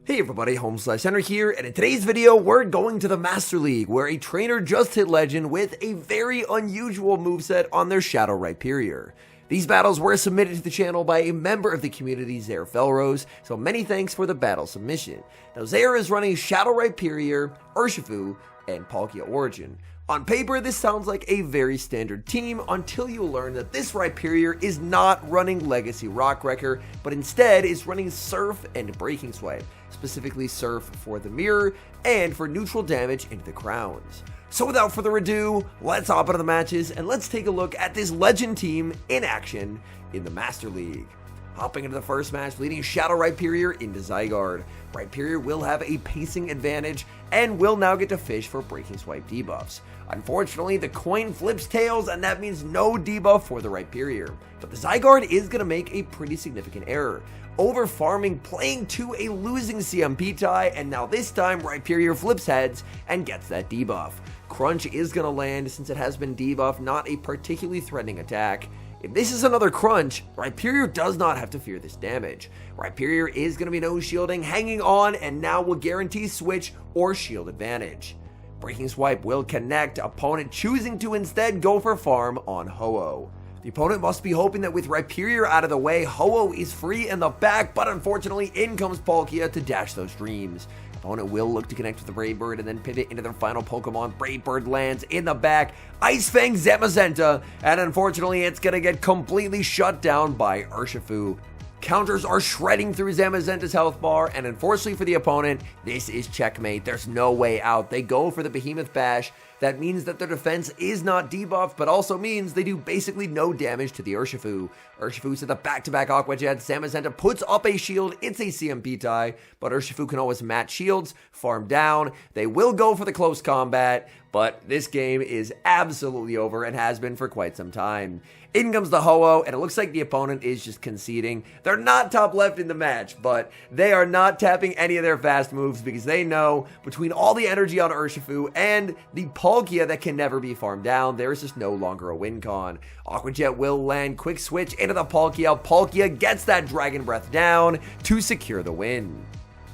Hey everybody, HomeSliceHenry here, and in today's video, we're going to the Master League, where a trainer just hit Legend with a very unusual moveset on their Shadow Rhyperior. These battles were submitted to the channel by a member of the community, Zaire Felrose, so many thanks for the battle submission. Now, Zaire is running Shadow Rhyperior, Urshifu, and Palkia Origin. On paper, this sounds like a very standard team until you learn that this Rhyperior is not running Legacy Rock Wrecker, but instead is running Surf and Breaking Swipe, specifically Surf for the mirror and for neutral damage into the crowns. So without further ado, let's hop into the matches and let's take a look at this Legend team in action in the Master League. Hopping into the first match, leading Shadow Rhyperior into Zygarde. Rhyperior will have a pacing advantage and will now get to fish for Breaking Swipe debuffs. Unfortunately, the coin flips tails and that means no debuff for the Rhyperior. But the Zygarde is going to make a pretty significant error. Over farming, playing to a losing CMP tie, and now this time Rhyperior flips heads and gets that debuff. Crunch is going to land since it has been debuffed, not a particularly threatening attack. If this is another Crunch, Rhyperior does not have to fear this damage. Rhyperior is going to be no shielding, hanging on, and now will guarantee switch or shield advantage. Breaking Swipe will connect, opponent choosing to instead go for farm on Ho-Oh. The opponent must be hoping that with Rhyperior out of the way, Ho-Oh is free in the back, but unfortunately in comes Palkia to dash those dreams. Opponent will look to connect with the Brave Bird and then pivot into their final Pokemon. Brave Bird lands in the back, Ice Fang Zamazenta, and unfortunately it's going to get completely shut down by Urshifu. Counters are shredding through Zamazenta's health bar, and unfortunately for the opponent, this is checkmate. There's no way out. They go for the Behemoth Bash. That means that their defense is not debuffed, but also means they do basically no damage to the Urshifu. Urshifu's at the back-to-back Aqua Jet. Zamazenta puts up a shield. It's a CMP tie, but Urshifu can always match shields, farm down. They will go for the close combat, but this game is absolutely over and has been for quite some time. In comes the Ho-Oh, and it looks like the opponent is just conceding. They're not top left in the match, but they are not tapping any of their fast moves because they know between all the energy on Urshifu and the Palkia that can never be farmed down, there is just no longer a win con. Aqua Jet will land, quick switch into the Palkia. Palkia gets that Dragon Breath down to secure the win.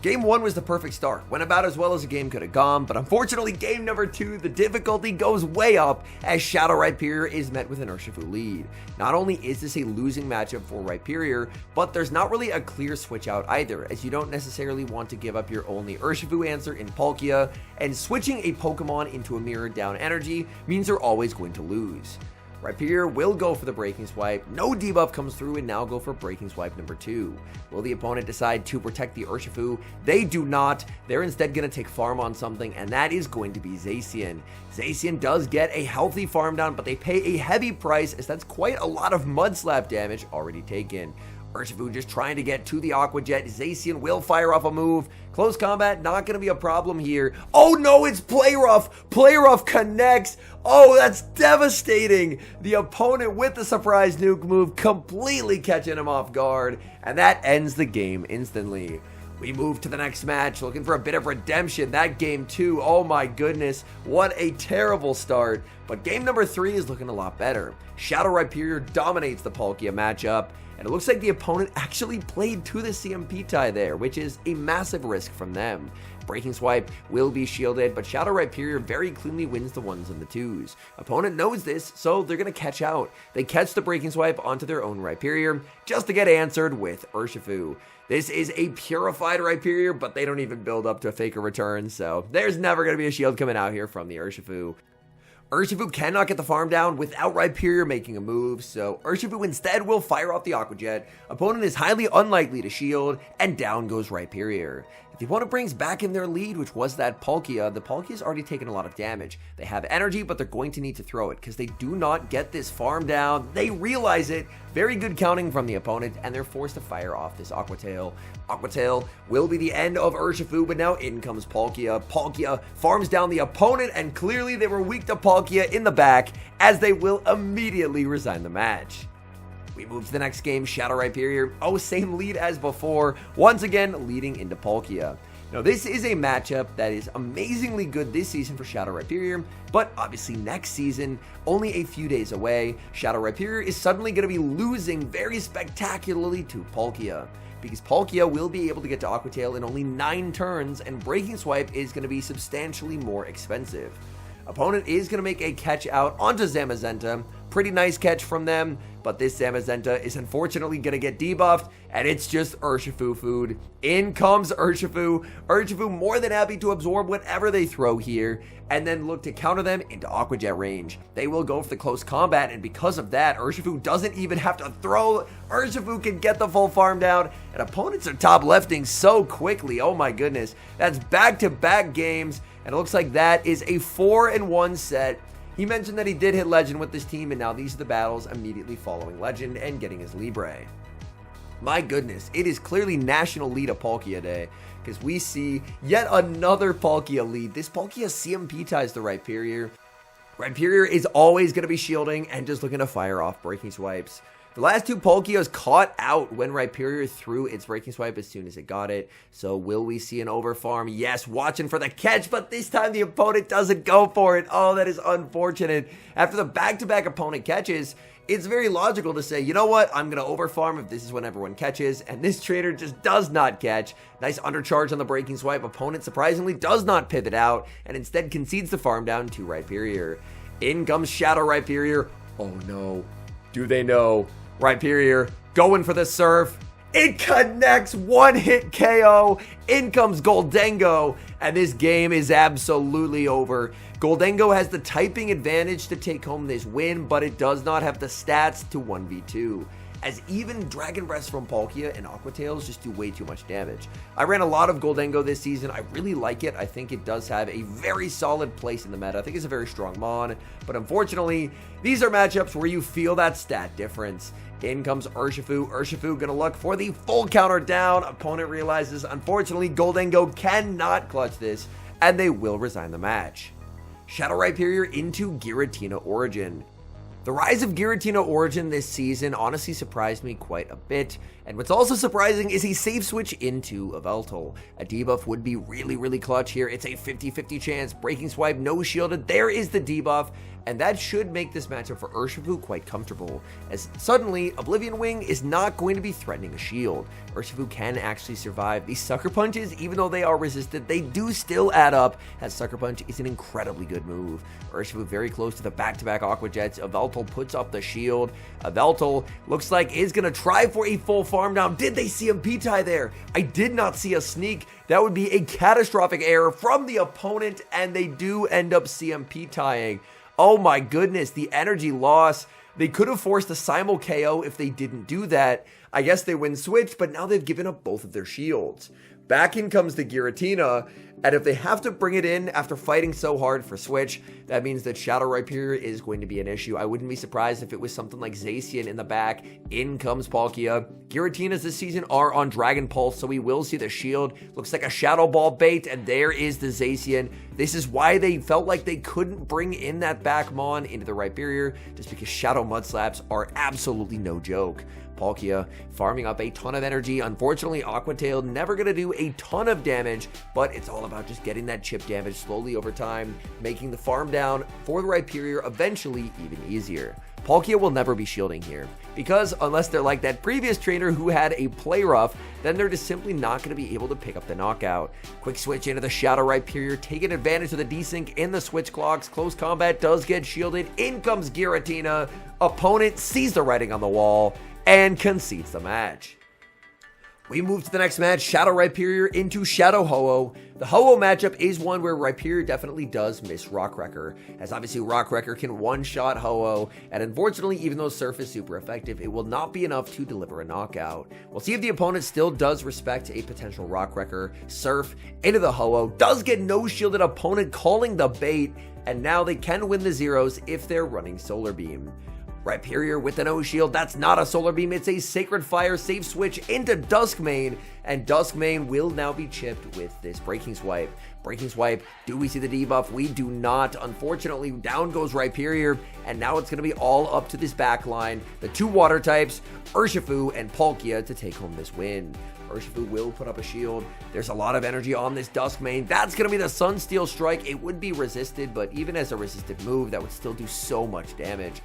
Game 1 was the perfect start, went about as well as the game could have gone, but unfortunately game number 2, the difficulty goes way up as Shadow Rhyperior is met with an Urshifu lead. Not only is this a losing matchup for Rhyperior, but there's not really a clear switch out either, as you don't necessarily want to give up your only Urshifu answer in Palkia, and switching a Pokemon into a mirror down energy means you're always going to lose. Rhyperior will go for the Breaking Swipe, no debuff comes through and now go for Breaking Swipe number 2. Will the opponent decide to protect the Urshifu? They do not. They're instead going to take farm on something, and that is going to be Zacian. Zacian does get a healthy farm down, but they pay a heavy price as that's quite a lot of Mud Slap damage already taken. Urshifu just trying to get to the Aqua Jet. Zacian will fire off a move. Close combat, not going to be a problem here. Oh no, it's Play Rough. Play Rough connects. Oh, that's devastating. The opponent with the surprise nuke move completely catching him off guard. And that ends the game instantly. We move to the next match, looking for a bit of redemption. That game 2, oh my goodness, what a terrible start. But game number 3 is looking a lot better. Shadow Rhyperior dominates the Palkia matchup, and it looks like the opponent actually played to the CMP tie there, which is a massive risk from them. Breaking Swipe will be shielded, but Shadow Rhyperior very cleanly wins the 1s and the 2s. Opponent knows this, so they're going to catch out. They catch the Breaking Swipe onto their own Rhyperior, just to get answered with Urshifu. This is a purified Rhyperior, but they don't even build up to a Faker return, so there's never going to be a shield coming out here from the Urshifu. Urshifu cannot get the farm down without Rhyperior making a move, so Urshifu instead will fire off the Aqua Jet. Opponent is highly unlikely to shield, and down goes Rhyperior. If the opponent brings back in their lead, which was that Palkia, the Palkia's already taken a lot of damage. They have energy, but they're going to need to throw it because they do not get this farm down. They realize it. Very good counting from the opponent, and they're forced to fire off this Aqua Tail. Aqua Tail will be the end of Urshifu, but now in comes Palkia. Palkia farms down the opponent, and clearly they were weak to Palkia in the back, as they will immediately resign the match. We move to the next game, Shadow Rhyperior. Oh, same lead as before, once again leading into Palkia. Now, this is a matchup that is amazingly good this season for Shadow Rhyperior, but obviously next season, only a few days away, Shadow Rhyperior is suddenly going to be losing very spectacularly to Palkia. because Palkia will be able to get to Aqua Tail in only 9 turns, and Breaking Swipe is going to be substantially more expensive. Opponent is going to make a catch out onto Zamazenta. Pretty nice catch from them, but this Zamazenta is unfortunately going to get debuffed, and it's just Urshifu food. In comes Urshifu. Urshifu more than happy to absorb whatever they throw here, and then look to counter them into Aqua Jet range. They will go for the close combat, and because of that, Urshifu doesn't even have to throw. Urshifu can get the full farm down, and opponents are top lefting so quickly. Oh my goodness. That's back-to-back games, and it looks like that is a 4-1 set. He mentioned that he did hit Legend with this team, and now these are the battles immediately following Legend and getting his Libre. My goodness, it is clearly National Lead of Palkia Day, because we see yet another Palkia lead. This Palkia CMP ties the Rhyperior. Rhyperior is always going to be shielding and just looking to fire off Breaking Swipes. The last 2 Palkias caught out when Rhyperior threw its Breaking Swipe as soon as it got it. So will we see an overfarm? Yes, watching for the catch, but this time the opponent doesn't go for it. Oh, that is unfortunate. After the back-to-back opponent catches, it's very logical to say, you know what, I'm going to overfarm if this is when everyone catches, and this trainer just does not catch. Nice undercharge on the Breaking Swipe. Opponent surprisingly does not pivot out, and instead concedes the farm down to Rhyperior. In comes Shadow Rhyperior. Oh no. Do they know? Rhyperior going for the surf. It connects, 1-hit KO. In comes Goldengo, and this game is absolutely over. Goldengo has the typing advantage to take home this win, but it does not have the stats to 1v2. As even Dragon Breaths from Palkia and Aqua Tails just do way too much damage. I ran a lot of Goldengo this season. I really like it. I think it does have a very solid place in the meta. I think it's a very strong mon, but unfortunately, these are matchups where you feel that stat difference. In comes Urshifu. Urshifu gonna look for the full counter down. Opponent realizes, unfortunately, Goldengo cannot clutch this, and they will resign the match. Shadow Rhyperior into Giratina Origin. The rise of Giratina Origin this season honestly surprised me quite a bit, and what's also surprising is he safe switch into Yveltal. A debuff would be really clutch here. It's a 50-50 chance. Breaking Swipe, no shielded. There is the debuff, and that should make this matchup for Urshifu quite comfortable, as suddenly Oblivion Wing is not going to be threatening a shield. Urshifu can actually survive. These Sucker Punches, even though they are resisted, they do still add up, as Sucker Punch is an incredibly good move. Urshifu very close to the back-to-back Aqua Jets. Yveltal puts up the shield. Yveltal looks like is going to try for a full farm down. Did they see him P-tie there? I did not see a sneak. That would be a catastrophic error from the opponent, and they do end up CMP tying. Oh my goodness, the energy loss. They could have forced a simul KO if they didn't do that. I guess they win switch, but now they've given up both of their shields. Back in comes the Giratina, and if they have to bring it in after fighting so hard for switch, that means that Shadow Rhyperior is going to be an issue. I wouldn't be surprised if it was something like Zacian in the back. In comes Palkia. Giratinas this season are on Dragon Pulse, so we will see the shield. Looks like a Shadow Ball bait, and there is the Zacian. This is why they felt like they couldn't bring in that back mon into the Rhyperior, just because Shadow Mud Slaps are absolutely no joke. Palkia farming up a ton of energy. Unfortunately, Aqua Tail never going to do a ton of damage, but it's all about just getting that chip damage slowly over time, making the farm down for the Rhyperior eventually even easier. Palkia will never be shielding here, because unless they're like that previous trainer who had a play rough, then they're just simply not going to be able to pick up the knockout. Quick switch into the Shadow Rhyperior, taking advantage of the desync in the switch clocks. Close combat does get shielded. In comes Giratina. Opponent sees the writing on the wall and concedes the match. We move to the next match, Shadow Rhyperior into Shadow Ho-Oh. The Ho-Oh matchup is one where Rhyperior definitely does miss Rock Wrecker, as obviously Rock Wrecker can one-shot Ho-Oh, and unfortunately, even though Surf is super effective, it will not be enough to deliver a knockout. We'll see if the opponent still does respect a potential Rock Wrecker. Surf into the Ho-Oh, does get no-shielded, opponent calling the bait, and now they can win the zeros if they're running Solar Beam. Rhyperior with an O-Shield, that's not a Solar Beam, it's a Sacred Fire safe switch into Duskmane, and Duskmane will now be chipped with this Breaking Swipe. Breaking Swipe, do we see the debuff? We do not. Unfortunately, down goes Rhyperior, and now it's going to be all up to this back line. The two water types, Urshifu and Palkia, to take home this win. Urshifu will put up a shield. There's a lot of energy on this Duskmane. That's going to be the Sunsteel Strike. It would be resisted, but even as a resisted move, that would still do so much damage.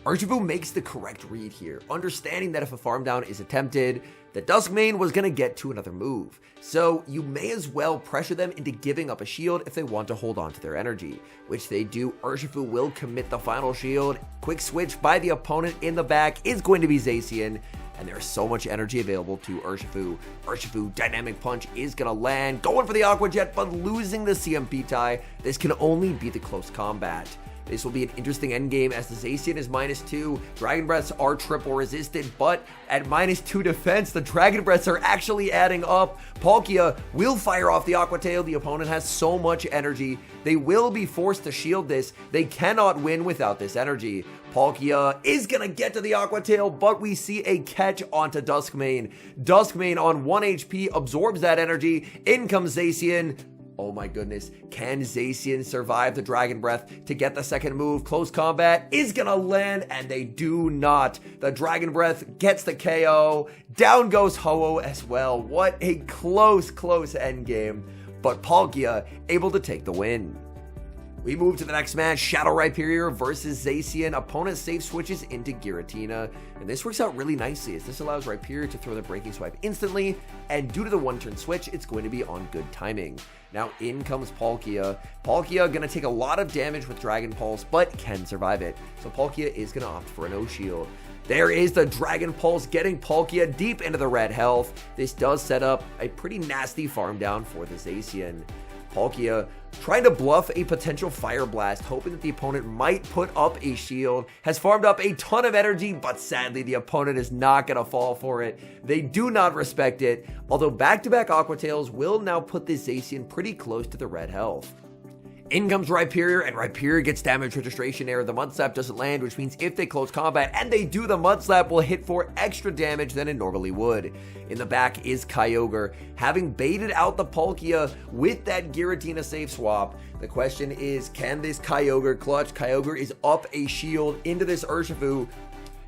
Urshifu makes the correct read here, understanding that if a farm down is attempted, the Duskmane was going to get to another move. So you may as well pressure them into giving up a shield if they want to hold on to their energy, which they do. Urshifu will commit the final shield. Quick switch by the opponent in the back is going to be Zacian, and there's so much energy available to Urshifu. Urshifu, Dynamic Punch is going to land, going for the Aqua Jet, but losing the CMP tie. This can only be the close combat. This will be an interesting endgame as the Zacian is -2. Dragon Breaths are triple resisted, but at -2 defense, the Dragon Breaths are actually adding up. Palkia will fire off the Aqua Tail. The opponent has so much energy. They will be forced to shield this. They cannot win without this energy. Palkia is going to get to the Aqua Tail, but we see a catch onto Duskmane. Duskmane on 1 HP absorbs that energy. In comes Zacian. Oh my goodness, can Zacian survive the Dragon Breath to get the second move? Close combat is gonna land, and they do not. The Dragon Breath gets the KO. Down goes Ho-Oh as well. What a close endgame. But Palkia able to take the win. We move to the next match, Shadow Rhyperior versus Zacian. Opponent safe switches into Giratina, and this works out really nicely as this allows Rhyperior to throw the Breaking Swipe instantly, and due to the one-turn switch, it's going to be on good timing. Now in comes Palkia. Palkia gonna take a lot of damage with Dragon Pulse, but can survive it. So Palkia is gonna opt for a no shield. There is the Dragon Pulse getting Palkia deep into the red health. This does set up a pretty nasty farm down for the Zacian. Palkia trying to bluff a potential Fire Blast, hoping that the opponent might put up a shield, has farmed up a ton of energy, but sadly the opponent is not going to fall for it. They do not respect it, although back-to-back Aqua Tails will now put this Zacian pretty close to the red health. In comes Rhyperior, and Rhyperior gets damage registration error. The Mud Slap doesn't land, which means if they close combat, and they do, the Mud Slap will hit for extra damage than it normally would. In the back is Kyogre, having baited out the Palkia with that Giratina safe swap. The question is, can this Kyogre clutch? Kyogre is up a shield into this Urshifu.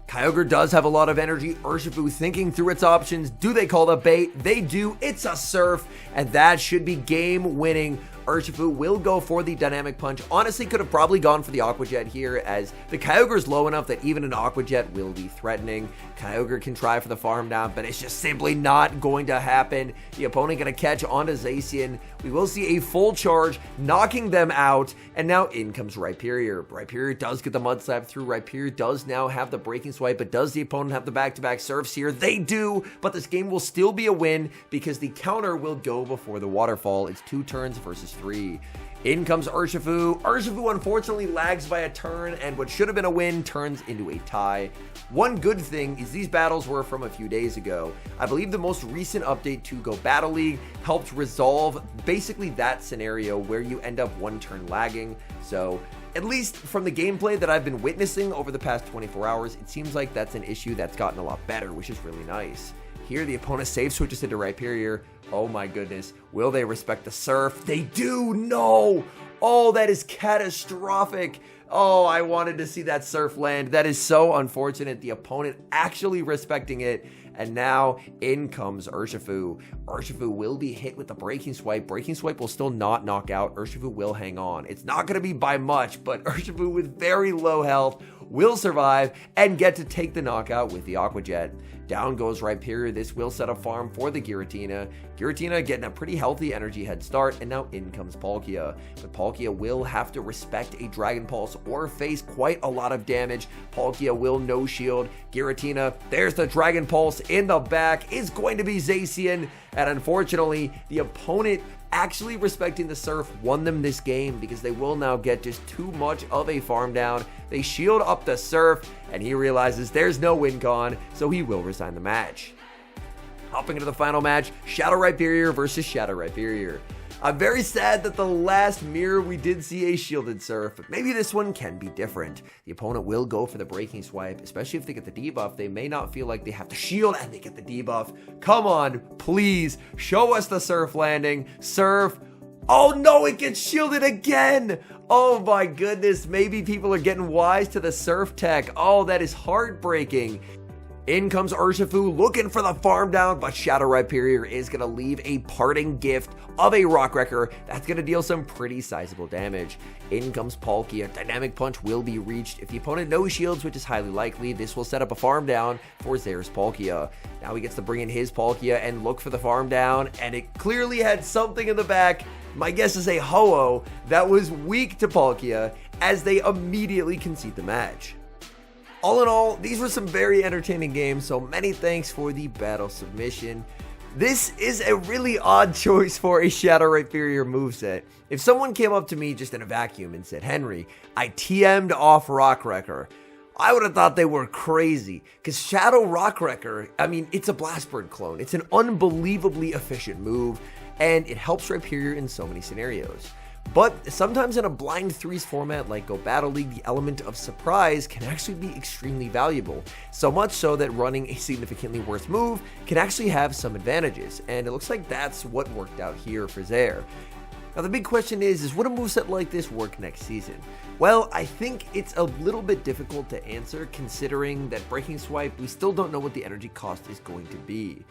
Kyogre does have a lot of energy. Urshifu thinking through its options. Do they call the bait? They do. It's a Surf, and that should be game winning. Urshifu will go for the Dynamic Punch. Honestly, could have probably gone for the Aqua Jet here, as the Kyogre is low enough that even an Aqua Jet will be threatening. Kyogre can try for the farm down, but it's just simply not going to happen. The opponent going to catch onto Zacian. We will see a full charge, knocking them out, and now in comes Rhyperior. Rhyperior does get the Mud Slap through. Rhyperior does now have the Breaking Swipe, but does the opponent have the back-to-back Surfs here? They do, but this game will still be a win because the counter will go before the waterfall. It's 2 turns versus 3. In comes Urshifu. Urshifu unfortunately lags by a turn, and what should have been a win turns into a tie. One good thing is these battles were from a few days ago. I believe the most recent update to Go Battle League helped resolve basically that scenario where you end up 1 turn lagging. So at least from the gameplay that I've been witnessing over the past 24 hours, it seems like that's an issue that's gotten a lot better, which is really nice. Here, the opponent safe switches into Rhyperior. Oh my goodness. Will they respect the Surf? They do! No! Oh, that is catastrophic. Oh, I wanted to see that Surf land. That is so unfortunate. The opponent actually respecting it. And now in comes Urshifu. Urshifu will be hit with the Breaking Swipe. Breaking Swipe will still not knock out. Urshifu will hang on. It's not going to be by much, but Urshifu with very low health will survive and get to take the knockout with the Aqua Jet. Down goes Rhyperior. This will set a farm for the Giratina. Giratina getting a pretty healthy energy head start, and now in comes Palkia. But Palkia will have to respect a Dragon Pulse or face quite a lot of damage. Palkia will no shield. Giratina, there's the Dragon Pulse in the back, is going to be Zacian, and unfortunately, the opponent actually respecting the Surf won them this game because they will now get just too much of a farm down. They shield up the Surf, and he realizes there's no win con, so he will resign the match. Hopping into the final match, Shadow Rhyperior versus Shadow Rhyperior. I'm very sad that the last mirror we did see a shielded Surf, but maybe this one can be different. The opponent will go for the Breaking Swipe, especially if they get the debuff. They may not feel like they have to shield and they get the debuff. Come on, please, show us the Surf landing. Surf. Oh no, it gets shielded again. Oh my goodness, maybe people are getting wise to the Surf tech. Oh, that is heartbreaking. In comes Urshifu looking for the farm down, but Shadow Rhyperior is going to leave a parting gift of a Rock Wrecker that's going to deal some pretty sizable damage. In comes Palkia. Dynamic Punch will be reached. If the opponent knows shields, which is highly likely, this will set up a farm down for Zaire's Palkia. Now he gets to bring in his Palkia and look for the farm down, and it clearly had something in the back. My guess is a Ho-Oh that was weak to Palkia as they immediately concede the match. All in all, these were some very entertaining games, so many thanks for the battle submission. This is a really odd choice for a Shadow Rhyperior moveset. If someone came up to me just in a vacuum and said, Henry, I TM'd off Rock Wrecker, I would have thought they were crazy, because Shadow Rock Wrecker, I mean, it's a Blast Bird clone. It's an unbelievably efficient move, and it helps Rhyperior in so many scenarios. But sometimes in a blind threes format like Go Battle League, the element of surprise can actually be extremely valuable. So much so that running a significantly worse move can actually have some advantages, and it looks like that's what worked out here for Zaire. Now the big question is would a moveset like this work next season? Well, I think it's a little bit difficult to answer considering that Breaking Swipe, we still don't know what the energy cost is going to be.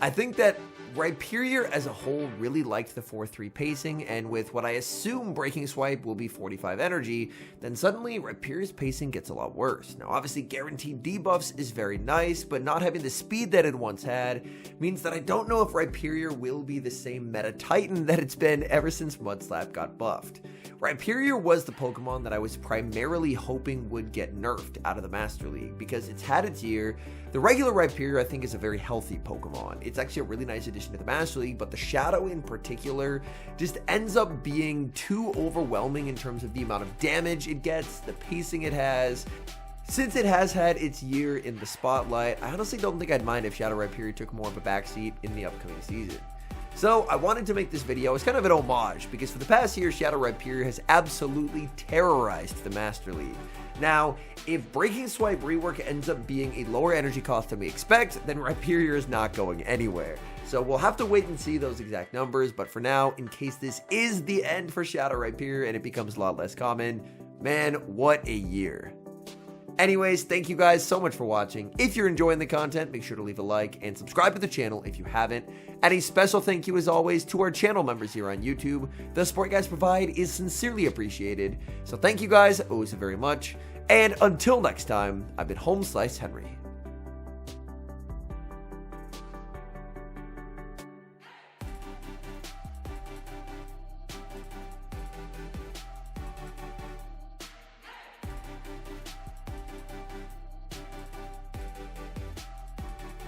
I think that Rhyperior as a whole really liked the 4-3 pacing, and with what I assume Breaking Swipe will be 45 energy, then suddenly Rhyperior's pacing gets a lot worse. Now obviously guaranteed debuffs is very nice, but not having the speed that it once had means that I don't know if Rhyperior will be the same meta titan that it's been ever since Mudslap got buffed. Rhyperior was the Pokemon that I was primarily hoping would get nerfed out of the Master League because it's had its year. The regular Rhyperior I think is a very healthy Pokemon. It's actually a really nice addition to the Master League, but the Shadow in particular just ends up being too overwhelming in terms of the amount of damage it gets, the pacing it has. Since it has had its year in the spotlight, I honestly don't think I'd mind if Shadow Rhyperior took more of a backseat in the upcoming season. So I wanted to make this video as kind of an homage because for the past year, Shadow Rhyperior has absolutely terrorized the Master League. Now, if Breaking Swipe rework ends up being a lower energy cost than we expect, then Rhyperior is not going anywhere. So we'll have to wait and see those exact numbers, but for now, in case this is the end for Shadow Rhyperior and it becomes a lot less common, man, what a year. Anyways, thank you guys so much for watching. If you're enjoying the content, make sure to leave a like and subscribe to the channel if you haven't. And a special thank you as always to our channel members here on YouTube. The support you guys provide is sincerely appreciated. So thank you guys oh so very much. And until next time, I've been HomeSliceHenry.